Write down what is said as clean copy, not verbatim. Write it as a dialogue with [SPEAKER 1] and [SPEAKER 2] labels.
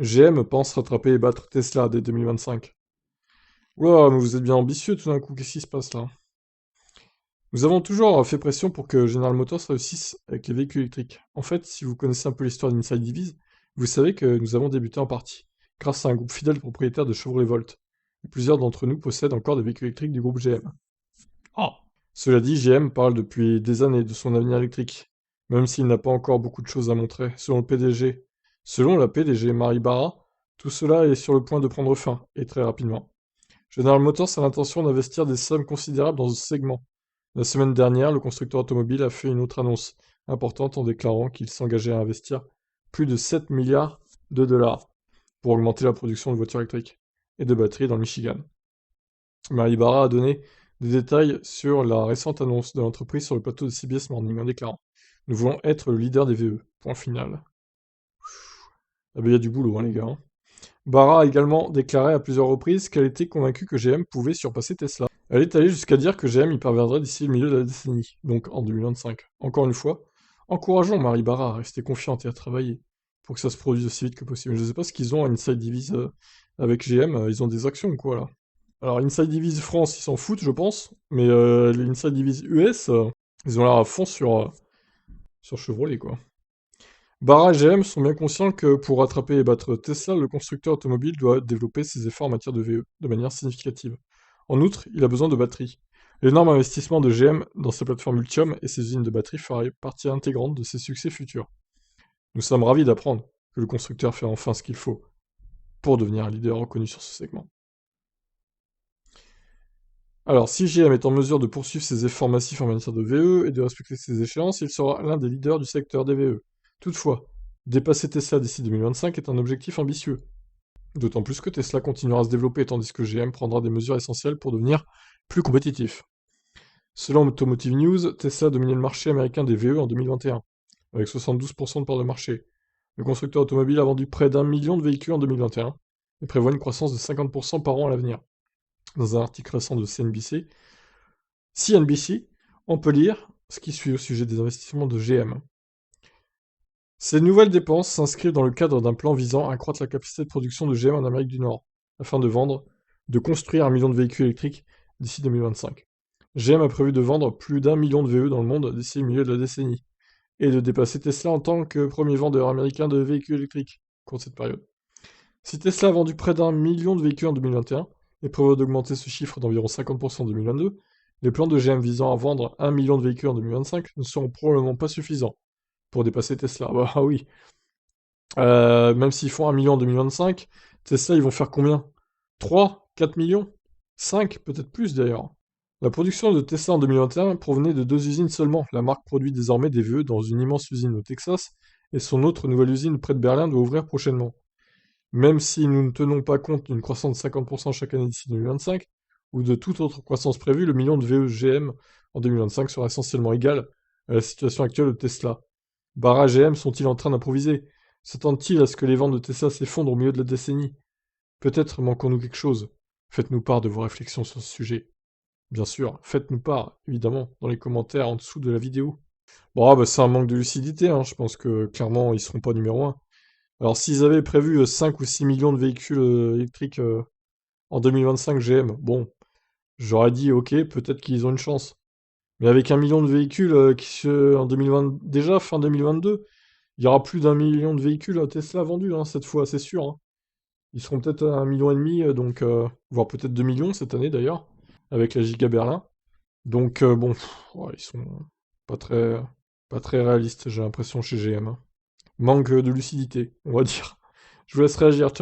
[SPEAKER 1] GM pense rattraper et battre Tesla dès 2025. Oula, mais vous êtes bien ambitieux tout d'un coup, qu'est-ce qui se passe là? Nous avons toujours fait pression pour que General Motors réussisse avec les véhicules électriques. En fait, si vous connaissez un peu l'histoire d'Inside Divis, vous savez que nous avons débuté en partie, grâce à un groupe fidèle de propriétaires de Chevrolet Volt. Et plusieurs d'entre nous possèdent encore des véhicules électriques du groupe GM.
[SPEAKER 2] Ah,
[SPEAKER 1] Cela dit, GM parle depuis des années de son avenir électrique, même s'il n'a pas encore beaucoup de choses à montrer, selon le PDG. Selon la PDG Marie Barra, tout cela est sur le point de prendre fin, et très rapidement. General Motors a l'intention d'investir des sommes considérables dans ce segment. La semaine dernière, le constructeur automobile a fait une autre annonce importante en déclarant qu'il s'engageait à investir plus de 7 milliards de dollars pour augmenter la production de voitures électriques et de batteries dans le Michigan. Marie Barra a donné des détails sur la récente annonce de l'entreprise sur le plateau de CBS Morning en déclarant: Nous voulons être le leader des VE. Point final. Ah ben, il y a du boulot, hein, les gars, hein. Barra a également déclaré à plusieurs reprises qu'elle était convaincue que GM pouvait surpasser Tesla. Elle est allée jusqu'à dire que GM y parviendrait d'ici le milieu de la décennie, donc en 2025. Encore une fois, encourageons Marie Barra à rester confiante et à travailler pour que ça se produise aussi vite que possible. Je sais pas ce qu'ils ont à Inside Divis avec GM, ils ont des actions ou quoi là? Alors Inside Divis France, ils s'en foutent, je pense, mais les Inside Divis US, ils ont l'air à fond sur Chevrolet quoi. Barra et GM sont bien conscients que pour rattraper et battre Tesla, le constructeur automobile doit développer ses efforts en matière de VE de manière significative. En outre, il a besoin de batteries. L'énorme investissement de GM dans ses plateformes Ultium et ses usines de batteries fera partie intégrante de ses succès futurs. Nous sommes ravis d'apprendre que le constructeur fait enfin ce qu'il faut pour devenir un leader reconnu sur ce segment. Alors, si GM est en mesure de poursuivre ses efforts massifs en matière de VE et de respecter ses échéances, il sera l'un des leaders du secteur des VE. Toutefois, dépasser Tesla d'ici 2025 est un objectif ambitieux. D'autant plus que Tesla continuera à se développer tandis que GM prendra des mesures essentielles pour devenir plus compétitif. Selon Automotive News, Tesla a dominé le marché américain des VE en 2021, avec 72% de part de marché. Le constructeur automobile a vendu près d'1 million de véhicules en 2021 et prévoit une croissance de 50% par an à l'avenir. Dans un article récent de CNBC, on peut lire ce qui suit au sujet des investissements de GM. Ces nouvelles dépenses s'inscrivent dans le cadre d'un plan visant à accroître la capacité de production de GM en Amérique du Nord, afin de construire 1 million de véhicules électriques d'ici 2025. GM a prévu de vendre plus d'1 million de VE dans le monde d'ici le milieu de la décennie, et de dépasser Tesla en tant que premier vendeur américain de véhicules électriques au cours de cette période. Si Tesla a vendu près d'1 million de véhicules en 2021 et prévoit d'augmenter ce chiffre d'environ 50% en 2022, les plans de GM visant à vendre 1 million de véhicules en 2025 ne seront probablement pas suffisants pour dépasser Tesla. Bah oui. Même s'ils font 1 million en 2025, Tesla, ils vont faire combien? 3, 4 millions? 5, peut-être plus d'ailleurs. La production de Tesla en 2021 provenait de 2 usines seulement. La marque produit désormais des VE dans une immense usine au Texas, et son autre nouvelle usine près de Berlin doit ouvrir prochainement. Même si nous ne tenons pas compte d'une croissance de 50% chaque année d'ici 2025, ou de toute autre croissance prévue, le million de VE GM en 2025 sera essentiellement égal à la situation actuelle de Tesla. Barra GM sont-ils en train d'improviser? S'attendent-ils à ce que les ventes de Tesla s'effondrent au milieu de la décennie? Peut-être manquons-nous quelque chose. Faites-nous part de vos réflexions sur ce sujet. Bien sûr, faites-nous part, évidemment, dans les commentaires en dessous de la vidéo. Bon, bah, c'est un manque de lucidité, hein. Je pense que clairement, ils seront pas numéro un. Alors, s'ils avaient prévu 5 ou 6 millions de véhicules électriques en 2025 GM, bon, j'aurais dit, ok, peut-être qu'ils ont une chance. Mais avec 1 million de véhicules en 2020, déjà fin 2022, il y aura plus d'1 million de véhicules Tesla vendus, hein, cette fois, c'est sûr, hein. Ils seront peut-être à 1,5 million, donc, voire peut-être 2 millions cette année d'ailleurs, avec la Giga Berlin. Donc, bon, ouais, ils sont pas très, pas très réalistes, j'ai l'impression, chez GM, hein. Manque de lucidité, on va dire. Je vous laisse réagir, ciao.